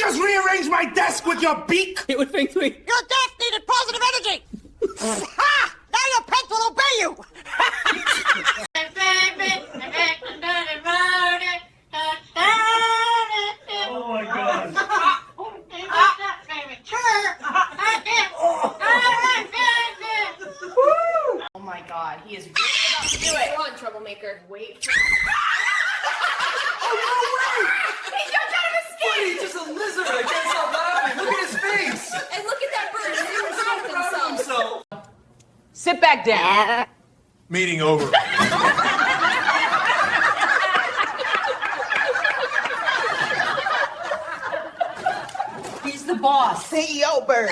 just rearrange my desk with your beak? It would think we... Your desk needed positive energy! Ha! Now your pets will obey you! Oh my god. Oh my god, he is really about to do it. Go on, troublemaker. Wait for Oh no way! He jumped out of his skin! He's just a lizard. I can't stop laughing. Look at his face. And look at that bird. He's super proud of Proud of himself. himself. Sit back down. Meeting over. He's the boss. CEO bird.